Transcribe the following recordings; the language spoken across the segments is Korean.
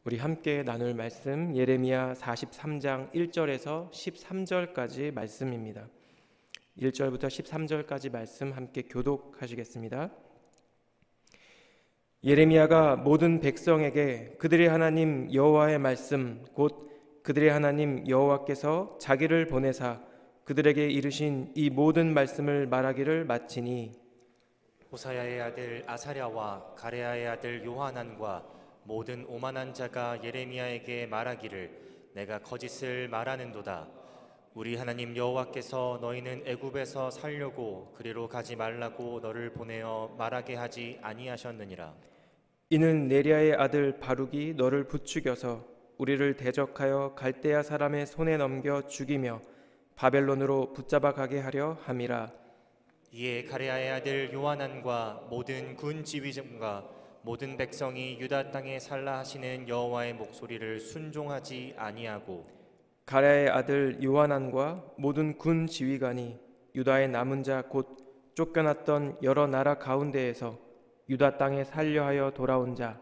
우리 함께 나눌 말씀 예레미야 43장 1절에서 13절까지 말씀입니다. 1절부터 13절까지 말씀 함께 교독하시겠습니다. 예레미야가 모든 백성에게 그들의 하나님 여호와의 말씀 곧 그들의 하나님 여호와께서 자기를 보내사 그들에게 이르신 이 모든 말씀을 말하기를 마치니 호사야의 아들 아사랴와 가레야의 아들 요하난과 모든 오만한 자가 예레미야에게 말하기를 내가 거짓을 말하는도다. 우리 하나님 여호와께서 너희는 애굽에서 살려고 그리로 가지 말라고 너를 보내어 말하게 하지 아니하셨느니라. 이는 네리야의 아들 바룩이 너를 부추겨서 우리를 대적하여 갈대아 사람의 손에 넘겨 죽이며 바벨론으로 붙잡아 가게 하려 함이라. 이에 가레야의 아들 요하난과 모든 군 지휘장과 모든 백성이 유다 땅에 살라 하시는 여호와의 목소리를 순종하지 아니하고 가랴의 아들 요하난과 모든 군 지휘관이 유다의 남은 자 곧 쫓겨났던 여러 나라 가운데에서 유다 땅에 살려하여 돌아온 자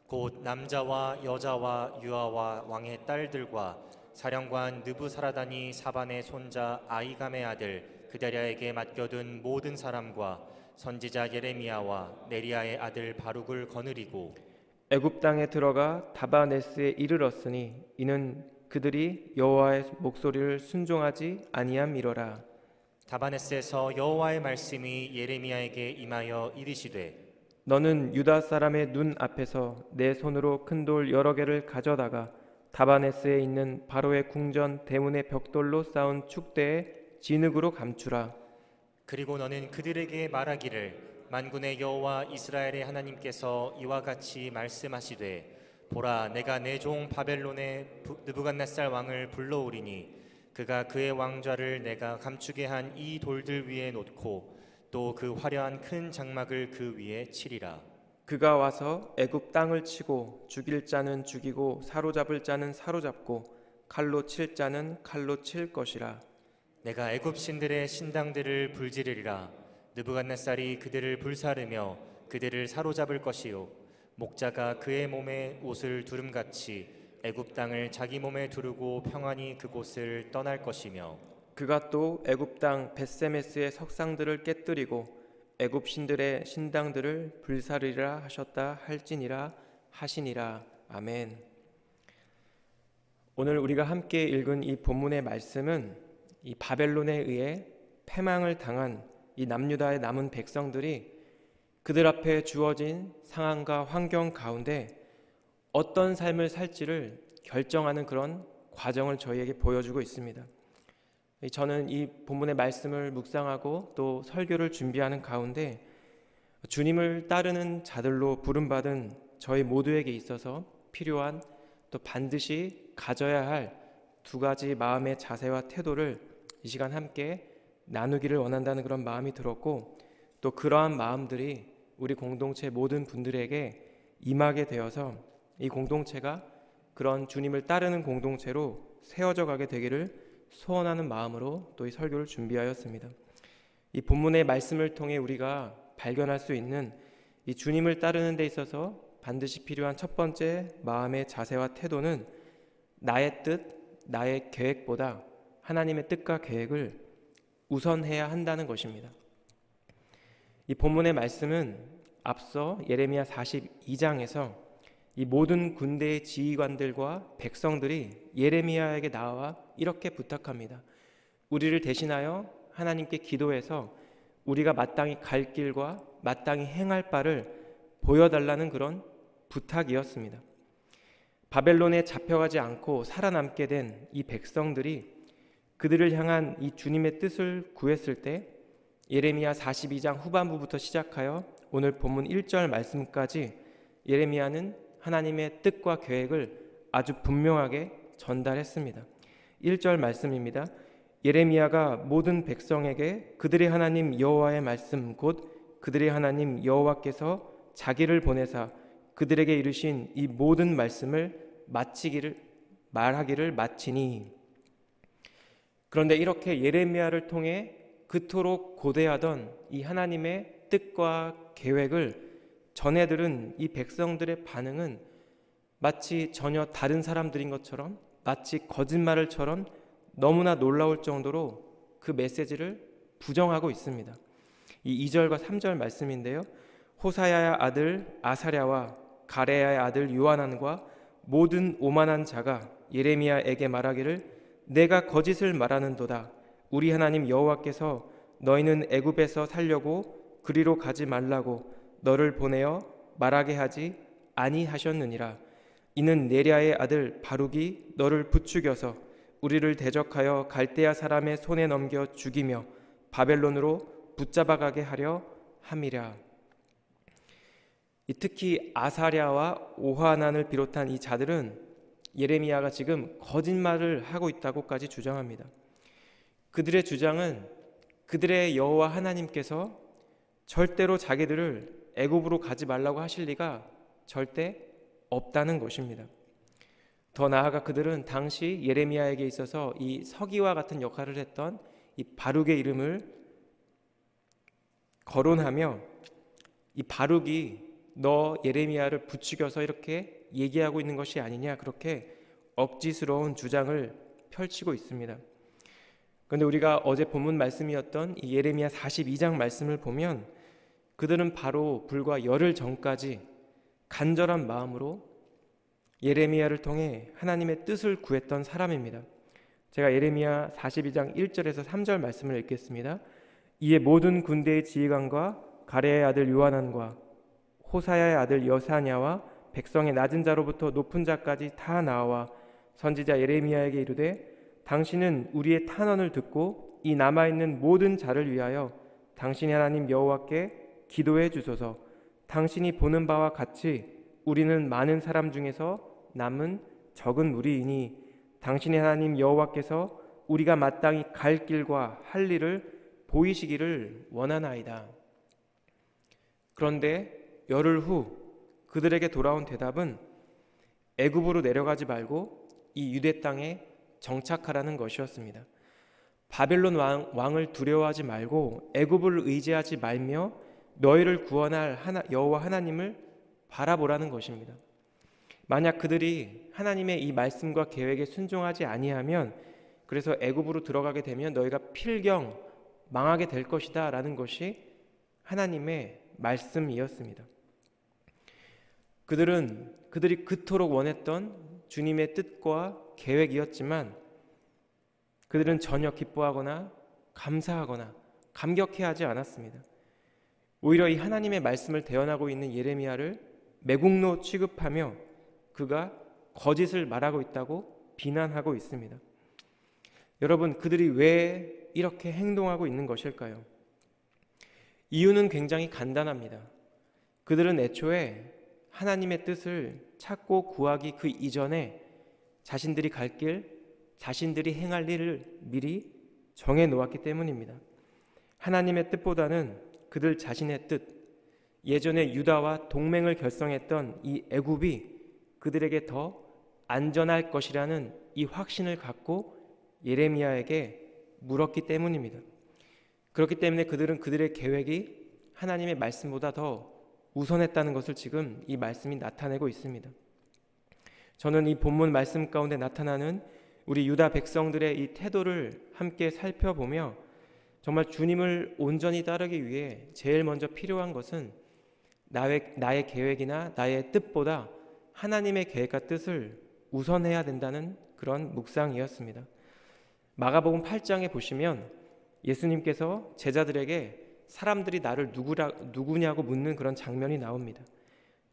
곧 남자와 여자와 유아와 왕의 딸들과 사령관 느부사라다니 사반의 손자 아이감의 아들 그다랴에게 맡겨둔 모든 사람과 선지자 예레미야와 네리야의 아들 바룩을 거느리고 애굽 땅에 들어가 다바네스에 이르렀으니 이는 그들이 여호와의 목소리를 순종하지 아니함이로라. 다바네스에서 여호와의 말씀이 예레미야에게 임하여 이르시되 너는 유다 사람의 눈 앞에서 내 손으로 큰 돌 여러 개를 가져다가 다바네스에 있는 바로의 궁전 대문의 벽돌로 쌓은 축대에 진흙으로 감추라. 그리고 너는 그들에게 말하기를 만군의 여호와 이스라엘의 하나님께서 이와 같이 말씀하시되 보라 내가 내 종 바벨론의 느부갓네살 왕을 불러오리니 그가 그의 왕좌를 내가 감추게 한 이 돌들 위에 놓고 또 그 화려한 큰 장막을 그 위에 치리라. 그가 와서 애굽 땅을 치고 죽일 자는 죽이고 사로잡을 자는 사로잡고 칼로 칠 자는 칼로 칠 것이라. 내가 애굽 신들의 신당들을 불지르리라. 느부갓네살이 그들을 불사르며 그들을 사로잡을 것이요 목자가 그의 몸에 옷을 두름같이 애굽 땅을 자기 몸에 두르고 평안히 그곳을 떠날 것이며 그가 또 애굽 땅 벳세메스의 석상들을 깨뜨리고 애굽 신들의 신당들을 불사르리라 하셨다 할지니라 하시니라. 아멘. 오늘 우리가 함께 읽은 이 본문의 말씀은 이 바벨론에 의해 패망을 당한 이 남유다의 남은 백성들이 그들 앞에 주어진 상황과 환경 가운데 어떤 삶을 살지를 결정하는 그런 과정을 저희에게 보여주고 있습니다. 저는 이 본문의 말씀을 묵상하고 또 설교를 준비하는 가운데 주님을 따르는 자들로 부름받은 저희 모두에게 있어서 필요한 또 반드시 가져야 할 두 가지 마음의 자세와 태도를 이 시간 함께 나누기를 원한다는 그런 마음이 들었고 또 그러한 마음들이 우리 공동체 모든 분들에게 임하게 되어서 이 공동체가 그런 주님을 따르는 공동체로 세워져 가게 되기를 소원하는 마음으로 또 이 설교를 준비하였습니다. 이 본문의 말씀을 통해 우리가 발견할 수 있는 이 주님을 따르는 데 있어서 반드시 필요한 첫 번째 마음의 자세와 태도는 나의 뜻, 나의 계획보다 하나님의 뜻과 계획을 우선해야 한다는 것입니다. 이 본문의 말씀은 앞서 예레미야 42장에서 이 모든 군대의 지휘관들과 백성들이 예레미야에게 나와 이렇게 부탁합니다. 우리를 대신하여 하나님께 기도해서 우리가 마땅히 갈 길과 마땅히 행할 바를 보여달라는 그런 부탁이었습니다. 바벨론에 잡혀가지 않고 살아남게 된 이 백성들이 그들을 향한 이 주님의 뜻을 구했을 때 예레미야 42장 후반부부터 시작하여 오늘 본문 1절 말씀까지 예레미야는 하나님의 뜻과 계획을 아주 분명하게 전달했습니다. 1절 말씀입니다. 예레미야가 모든 백성에게 그들의 하나님 여호와의 말씀 곧 그들의 하나님 여호와께서 자기를 보내사 그들에게 이르신 이 모든 말씀을 말하기를 마치니. 그런데 이렇게 예레미야를 통해 그토록 고대하던 이 하나님의 뜻과 계획을 전해 들은 이 백성들의 반응은 마치 전혀 다른 사람들인 것처럼, 마치 거짓말을처럼 너무나 놀라울 정도로 그 메시지를 부정하고 있습니다. 이 2절과 3절 말씀인데요. 호사야의 아들 아사랴와 가레야의 아들 요하난과 모든 오만한 자가 예레미야에게 말하기를 내가 거짓을 말하는도다. 우리 하나님 여호와께서 너희는 애굽에서 살려고 그리로 가지 말라고 너를 보내어 말하게 하지 아니하셨느니라. 이는 네랴의 아들 바룩이 너를 부추겨서 우리를 대적하여 갈대아 사람의 손에 넘겨 죽이며 바벨론으로 붙잡아가게 하려 함이라. 특히 아사랴와 오하난을 비롯한 이 자들은 예레미야가 지금 거짓말을 하고 있다고까지 주장합니다. 그들의 주장은 그들의 여호와 하나님께서 절대로 자기들을 애굽으로 가지 말라고 하실 리가 절대 없다는 것입니다. 더 나아가 그들은 당시 예레미야에게 있어서 이 서기와 같은 역할을 했던 이 바룩의 이름을 거론하며 이 바룩이 너 예레미야를 부추겨서 이렇게 얘기하고 있는 것이 아니냐, 그렇게 억지스러운 주장을 펼치고 있습니다. 그런데 우리가 어제 본문 말씀이었던 이 예레미야 42장 말씀을 보면 그들은 바로 불과 열흘 전까지 간절한 마음으로 예레미야를 통해 하나님의 뜻을 구했던 사람입니다. 제가 예레미야 42장 1절에서 3절 말씀을 읽겠습니다. 이에 모든 군대의 지휘관과 가레야의 아들 요하난과 호사야의 아들 여사냐와 백성의 낮은 자로부터 높은 자까지 다 나와 선지자 예레미야에게 이르되 당신은 우리의 탄원을 듣고 이 남아있는 모든 자를 위하여 당신의 하나님 여호와께 기도해 주소서. 당신이 보는 바와 같이 우리는 많은 사람 중에서 남은 적은 무리이니 당신의 하나님 여호와께서 우리가 마땅히 갈 길과 할 일을 보이시기를 원하나이다. 그런데 열흘 후 그들에게 돌아온 대답은 애굽으로 내려가지 말고 이 유대 땅에 정착하라는 것이었습니다. 바벨론 왕을 두려워하지 말고 애굽을 의지하지 말며 너희를 구원할 여호와 하나님을 바라보라는 것입니다. 만약 그들이 하나님의 이 말씀과 계획에 순종하지 아니하면, 그래서 애굽으로 들어가게 되면 너희가 필경 망하게 될 것이다 라는 것이 하나님의 말씀이었습니다. 그들이 그토록 원했던 주님의 뜻과 계획이었지만 그들은 전혀 기뻐하거나 감사하거나 감격해하지 않았습니다. 오히려 이 하나님의 말씀을 대언하고 있는 예레미야를 매국노 취급하며 그가 거짓을 말하고 있다고 비난하고 있습니다. 여러분, 그들이 왜 이렇게 행동하고 있는 것일까요? 이유는 굉장히 간단합니다. 그들은 애초에 하나님의 뜻을 찾고 구하기 그 이전에 자신들이 갈 길, 자신들이 행할 일을 미리 정해 놓았기 때문입니다. 하나님의 뜻보다는 그들 자신의 뜻, 예전에 유다와 동맹을 결성했던 이 애굽이 그들에게 더 안전할 것이라는 이 확신을 갖고 예레미야에게 물었기 때문입니다. 그렇기 때문에 그들은 그들의 계획이 하나님의 말씀보다 더 우선했다는 것을 지금 이 말씀이 나타내고 있습니다. 저는 이 본문 말씀 가운데 나타나는 우리 유다 백성들의 이 태도를 함께 살펴보며 정말 주님을 온전히 따르기 위해 제일 먼저 필요한 것은 나의 계획이나 나의 뜻보다 하나님의 계획과 뜻을 우선해야 된다는 그런 묵상이었습니다. 마가복음 8장에 보시면 예수님께서 제자들에게 사람들이 나를 누구냐고 묻는 그런 장면이 나옵니다.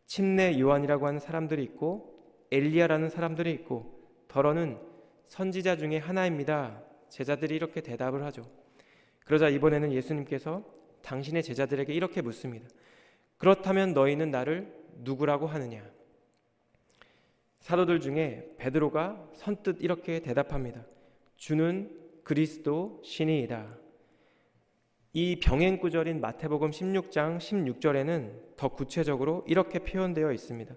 침례 요한이라고 하는 사람들이 있고 엘리야라는 사람들이 있고 더러는 선지자 중에 하나입니다. 제자들이 이렇게 대답을 하죠. 그러자 이번에는 예수님께서 당신의 제자들에게 이렇게 묻습니다. 그렇다면 너희는 나를 누구라고 하느냐? 사도들 중에 베드로가 선뜻 이렇게 대답합니다. 주는 그리스도 신이이다. 이 병행 구절인 마태복음 16장 16절에는 더 구체적으로 이렇게 표현되어 있습니다.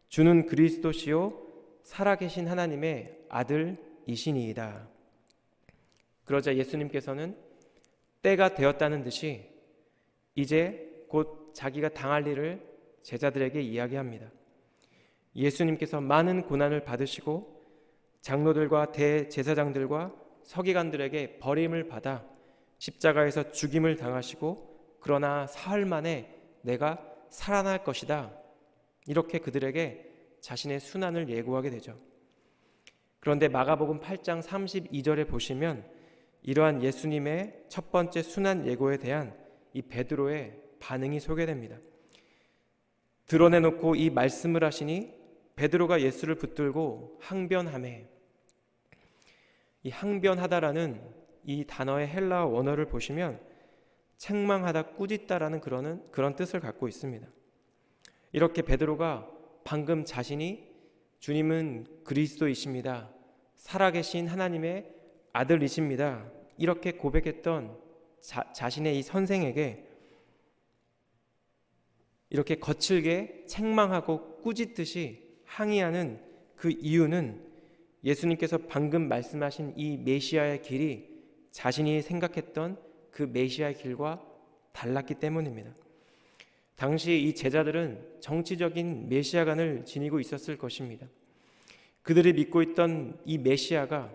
주는 그리스도시요 살아계신 하나님의 아들이시니이다. 그러자 예수님께서는 때가 되었다는 듯이 이제 곧 자기가 당할 일을 제자들에게 이야기합니다. 예수님께서 많은 고난을 받으시고 장로들과 대제사장들과 서기관들에게 버림을 받아 십자가에서 죽임을 당하시고 그러나 사흘 만에 내가 살아날 것이다, 이렇게 그들에게 자신의 순환을 예고하게 되죠. 그런데 마가복음 8장 32절에 보시면 이러한 예수님의 첫 번째 순환 예고에 대한 이 베드로의 반응이 소개됩니다. 드러내놓고 이 말씀을 하시니 베드로가 예수를 붙들고 항변하매, 이 항변하다라는 이 단어의 헬라어 원어를 보시면 책망하다, 꾸짖다라는 그런 뜻을 갖고 있습니다. 이렇게 베드로가 방금 자신이 주님은 그리스도이십니다, 살아계신 하나님의 아들이십니다, 이렇게 고백했던 자신의 이 선생에게 이렇게 거칠게 책망하고 꾸짖듯이 항의하는 그 이유는 예수님께서 방금 말씀하신 이 메시아의 길이 자신이 생각했던 그 메시아의 길과 달랐기 때문입니다. 당시 이 제자들은 정치적인 메시아관을 지니고 있었을 것입니다. 그들이 믿고 있던 이 메시아가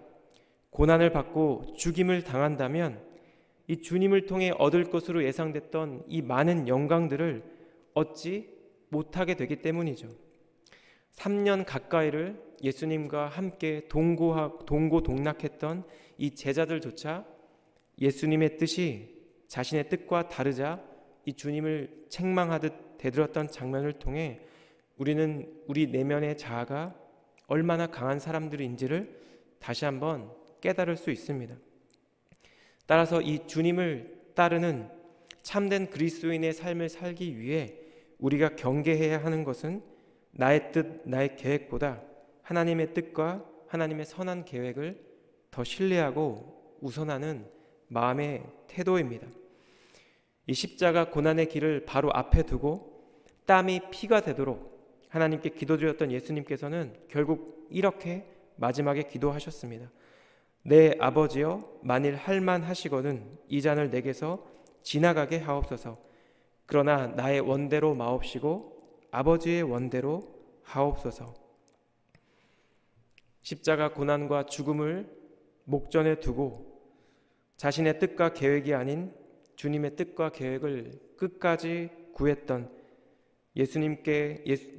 고난을 받고 죽임을 당한다면 이 주님을 통해 얻을 것으로 예상됐던 이 많은 영광들을 얻지 못하게 되기 때문이죠. 3년 가까이를 예수님과 함께 동고동락했던 이 제자들조차 예수님의 뜻이 자신의 뜻과 다르자 이 주님을 책망하듯 대들었던 장면을 통해 우리는 우리 내면의 자아가 얼마나 강한 사람들인지를 다시 한번 깨달을 수 있습니다. 따라서 이 주님을 따르는 참된 그리스도인의 삶을 살기 위해 우리가 경계해야 하는 것은 나의 뜻, 나의 계획보다 하나님의 뜻과 하나님의 선한 계획을 더 신뢰하고 우선하는 마음의 태도입니다. 이 십자가 고난의 길을 바로 앞에 두고 땀이 피가 되도록 하나님께 기도드렸던 예수님께서는 결국 이렇게 마지막에 기도하셨습니다. 내 아버지여, 만일 할만하시거든 이 잔을 내게서 지나가게 하옵소서. 그러나 나의 원대로 마옵시고 아버지의 원대로 하옵소서. 십자가 고난과 죽음을 목전에 두고 자신의 뜻과 계획이 아닌 주님의 뜻과 계획을 끝까지 구했던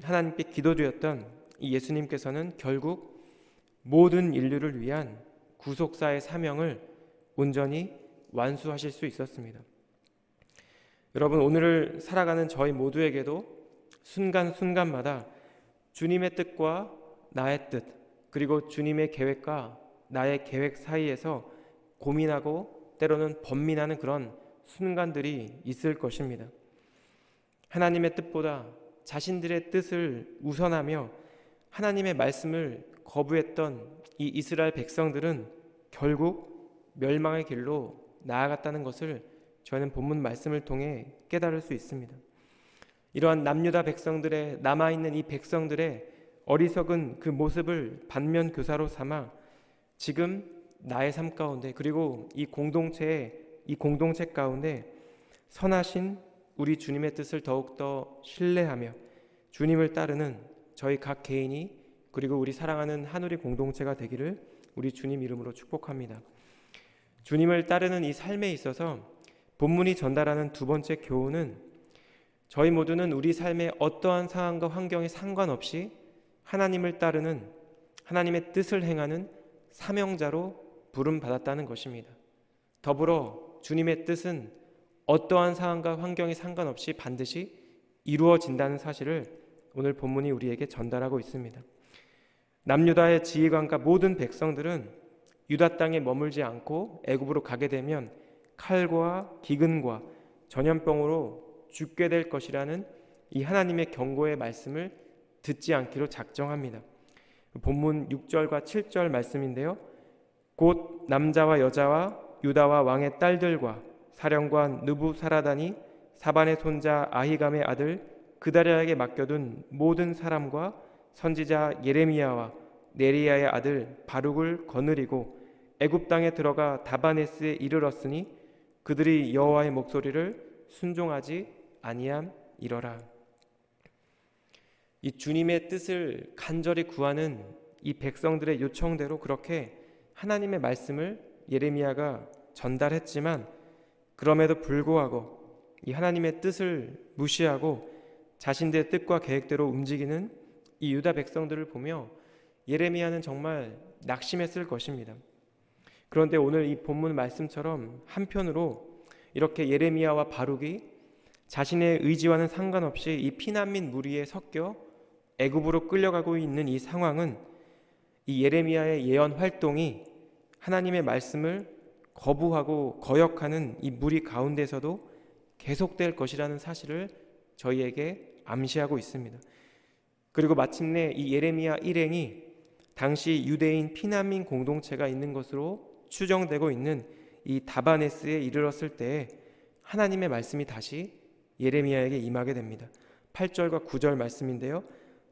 하나님께 기도드렸던 이 예수님께서는 결국 모든 인류를 위한 구속사의 사명을 온전히 완수하실 수 있었습니다. 여러분, 오늘을 살아가는 저희 모두에게도 순간순간마다 주님의 뜻과 나의 뜻, 그리고 주님의 계획과 나의 계획 사이에서 고민하고 때로는 번민하는 그런 순간들이 있을 것입니다. 하나님의 뜻보다 자신들의 뜻을 우선하며 하나님의 말씀을 거부했던 이 이스라엘 백성들은 결국 멸망의 길로 나아갔다는 것을 저희는 본문 말씀을 통해 깨달을 수 있습니다. 이러한 남유다 백성들의, 남아있는 이 백성들의 어리석은 그 모습을 반면교사로 삼아 지금 나의 삶 가운데, 그리고 이 공동체 가운데 선하신 우리 주님의 뜻을 더욱더 신뢰하며 주님을 따르는 저희 각 개인이, 그리고 우리 사랑하는 한우리 공동체가 되기를 우리 주님 이름으로 축복합니다. 주님을 따르는 이 삶에 있어서 본문이 전달하는 두 번째 교훈은 저희 모두는 우리 삶의 어떠한 상황과 환경에 상관없이 하나님을 따르는, 하나님의 뜻을 행하는 사명자로 부름받았다는 것입니다. 더불어 주님의 뜻은 어떠한 상황과 환경에 상관없이 반드시 이루어진다는 사실을 오늘 본문이 우리에게 전달하고 있습니다. 남유다의 지휘관과 모든 백성들은 유다 땅에 머물지 않고 애굽으로 가게 되면 칼과 기근과 전염병으로 죽게 될 것이라는 이 하나님의 경고의 말씀을 듣지 않기로 작정합니다. 본문 6절과 7절 말씀인데요. 곧 남자와 여자와 유다와 왕의 딸들과 사령관 느부사라단이 사반의 손자 아히감의 아들 그다랴에게 맡겨둔 모든 사람과 선지자 예레미야와 네리야의 아들 바룩을 거느리고 애굽 땅에 들어가 다바네스에 이르렀으니 그들이 여호와의 목소리를 순종하지 아니함이러라. 이 주님의 뜻을 간절히 구하는 이 백성들의 요청대로 그렇게 하나님의 말씀을 예레미야가 전달했지만, 그럼에도 불구하고 이 하나님의 뜻을 무시하고 자신들의 뜻과 계획대로 움직이는 이 유다 백성들을 보며 예레미야는 정말 낙심했을 것입니다. 그런데 오늘 이 본문 말씀처럼 한편으로 이렇게 예레미야와 바룩이 자신의 의지와는 상관없이 이 피난민 무리에 섞여 애굽으로 끌려가고 있는 이 상황은 이 예레미야의 예언 활동이 하나님의 말씀을 거부하고 거역하는 이 무리 가운데서도 계속될 것이라는 사실을 저희에게 암시하고 있습니다. 그리고 마침내 이 예레미야 일행이 당시 유대인 피난민 공동체가 있는 것으로 추정되고 있는 이 다바네스에 이르렀을 때에 하나님의 말씀이 다시 예레미야에게 임하게 됩니다. 8절과 9절 말씀인데요.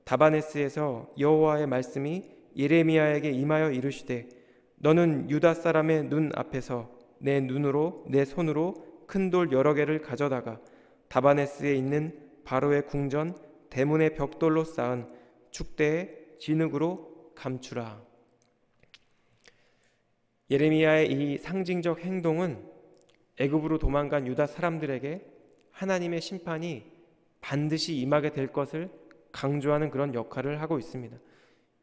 다바네스에서 여호와의 말씀이 예레미야에게 임하여 이르시되 너는 유다 사람의 눈 앞에서 내 눈으로 내 손으로 큰 돌 여러 개를 가져다가 다바네스에 있는 바로의 궁전 대문의 벽돌로 쌓은 축대의 진흙으로 감추라. 예레미야의 이 상징적 행동은 애굽으로 도망간 유다 사람들에게 하나님의 심판이 반드시 임하게 될 것을 강조하는 그런 역할을 하고 있습니다.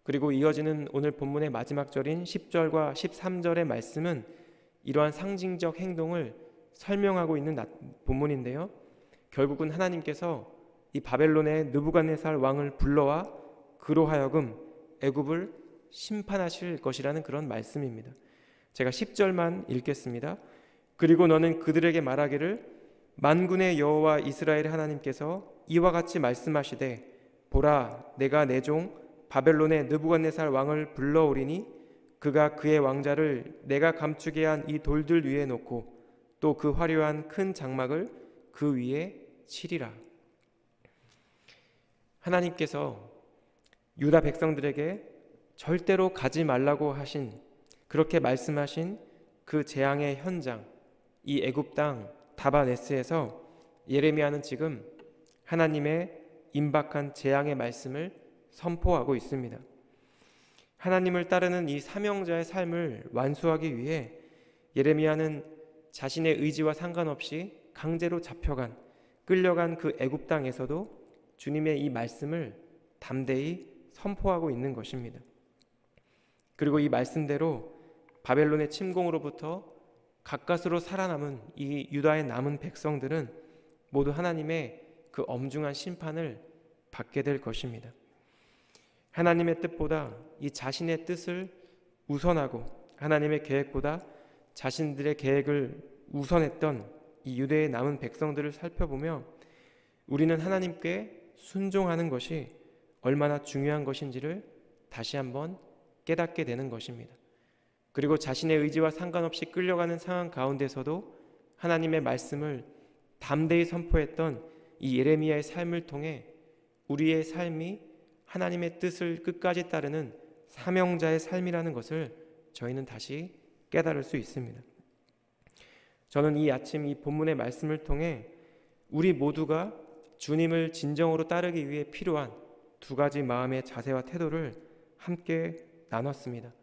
그리고 이어지는 오늘 본문의 마지막 절인 10절과 13절의 말씀은 이러한 상징적 행동을 설명하고 있는 본문인데요. 결국은 하나님께서 이 바벨론의 느부갓네살 왕을 불러와 그로 하여금 애굽을 심판하실 것이라는 그런 말씀입니다. 제가 10절만 읽겠습니다. 그리고 너는 그들에게 말하기를 만군의 여호와 이스라엘의 하나님께서 이와 같이 말씀하시되 보라 내가 내 종 바벨론의 느부갓네살 왕을 불러오리니 그가 그의 왕자를 내가 감추게 한 이 돌들 위에 놓고 또 그 화려한 큰 장막을 그 위에 치리라. 하나님께서 유다 백성들에게 절대로 가지 말라고 하신, 그렇게 말씀하신 그 재앙의 현장, 이 애굽 땅 다바네스에서 예레미야는 지금 하나님의 임박한 재앙의 말씀을 선포하고 있습니다. 하나님을 따르는 이 사명자의 삶을 완수하기 위해 예레미야는 자신의 의지와 상관없이 강제로 잡혀간, 끌려간 그 애굽 땅에서도 주님의 이 말씀을 담대히 선포하고 있는 것입니다. 그리고 이 말씀대로 바벨론의 침공으로부터 가까스로 살아남은 이 유다의 남은 백성들은 모두 하나님의 그 엄중한 심판을 받게 될 것입니다. 하나님의 뜻보다 이 자신의 뜻을 우선하고 하나님의 계획보다 자신들의 계획을 우선했던 이 유대의 남은 백성들을 살펴보며 우리는 하나님께 순종하는 것이 얼마나 중요한 것인지를 다시 한번 깨닫게 되는 것입니다. 그리고 자신의 의지와 상관없이 끌려가는 상황 가운데서도 하나님의 말씀을 담대히 선포했던 이 예레미야의 삶을 통해 우리의 삶이 하나님의 뜻을 끝까지 따르는 사명자의 삶이라는 것을 저희는 다시 깨달을 수 있습니다. 저는 이 아침 이 본문의 말씀을 통해 우리 모두가 주님을 진정으로 따르기 위해 필요한 두 가지 마음의 자세와 태도를 함께 나눴습니다.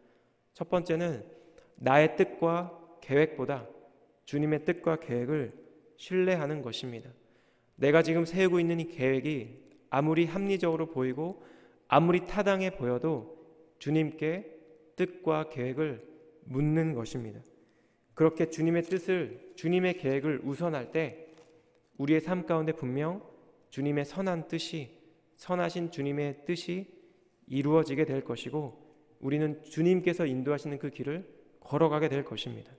첫 번째는 나의 뜻과 계획보다 주님의 뜻과 계획을 신뢰하는 것입니다. 내가 지금 세우고 있는 이 계획이 아무리 합리적으로 보이고 아무리 타당해 보여도 주님께 뜻과 계획을 묻는 것입니다. 그렇게 주님의 뜻을, 주님의 계획을 우선할 때 우리의 삶 가운데 분명 주님의 선한 뜻이, 선하신 주님의 뜻이 이루어지게 될 것이고 우리는 주님께서 인도하시는 그 길을 걸어가게 될 것입니다.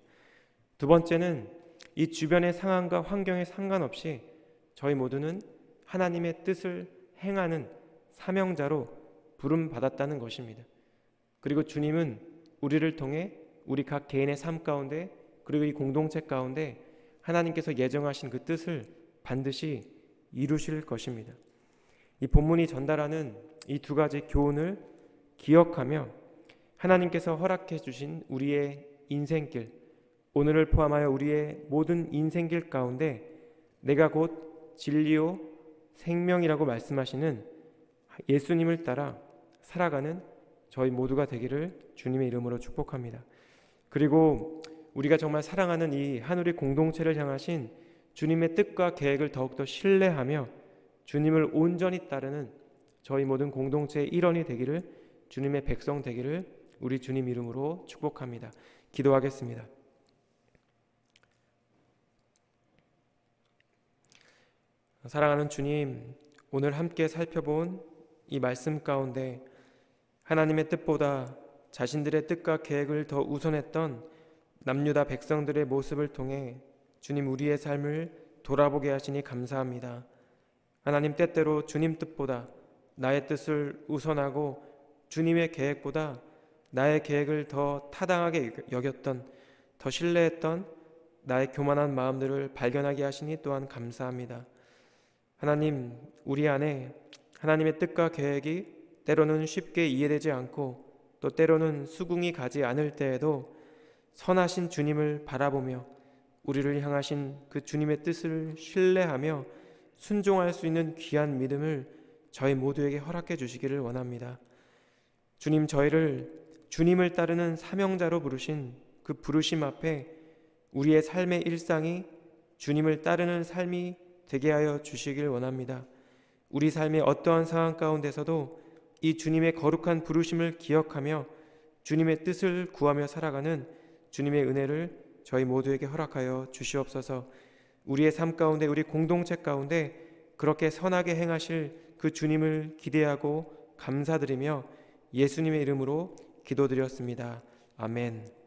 두 번째는 이 주변의 상황과 환경에 상관없이 저희 모두는 하나님의 뜻을 행하는 사명자로 부름받았다는 것입니다. 그리고 주님은 우리를 통해 우리 각 개인의 삶 가운데 그리고 이 공동체 가운데 하나님께서 예정하신 그 뜻을 반드시 이루실 것입니다. 이 본문이 전달하는 이 두 가지 교훈을 기억하며 하나님께서 허락해 주신 우리의 인생길, 오늘을 포함하여 우리의 모든 인생길 가운데 내가 곧 진리요 생명이라고 말씀하시는 예수님을 따라 살아가는 저희 모두가 되기를 주님의 이름으로 축복합니다. 그리고 우리가 정말 사랑하는 이 한우리 공동체를 향하신 주님의 뜻과 계획을 더욱더 신뢰하며 주님을 온전히 따르는 저희 모든 공동체의 일원이 되기를, 주님의 백성 되기를 우리 주님 이름으로 축복합니다. 기도하겠습니다. 사랑하는 주님, 오늘 함께 살펴본 이 말씀 가운데 하나님의 뜻보다 자신들의 뜻과 계획을 더 우선했던 남유다 백성들의 모습을 통해 주님 우리의 삶을 돌아보게 하시니 감사합니다. 하나님, 때때로 주님 뜻보다 나의 뜻을 우선하고 주님의 계획보다 나의 계획을 더 타당하게 여겼던, 더 신뢰했던 나의 교만한 마음들을 발견하게 하시니 또한 감사합니다. 하나님, 우리 안에 하나님의 뜻과 계획이 때로는 쉽게 이해되지 않고 또 때로는 수긍이 가지 않을 때에도 선하신 주님을 바라보며 우리를 향하신 그 주님의 뜻을 신뢰하며 순종할 수 있는 귀한 믿음을 저희 모두에게 허락해 주시기를 원합니다. 주님, 저희를 주님을 따르는 사명자로 부르신 그 부르심 앞에 우리의 삶의 일상이 주님을 따르는 삶이 되게 하여 주시길 원합니다. 우리 삶의 어떠한 상황 가운데서도 이 주님의 거룩한 부르심을 기억하며 주님의 뜻을 구하며 살아가는 주님의 은혜를 저희 모두에게 허락하여 주시옵소서. 우리의 삶 가운데, 우리 공동체 가운데 그렇게 선하게 행하실 그 주님을 기대하고 감사드리며 예수님의 이름으로 기도드렸습니다. 아멘.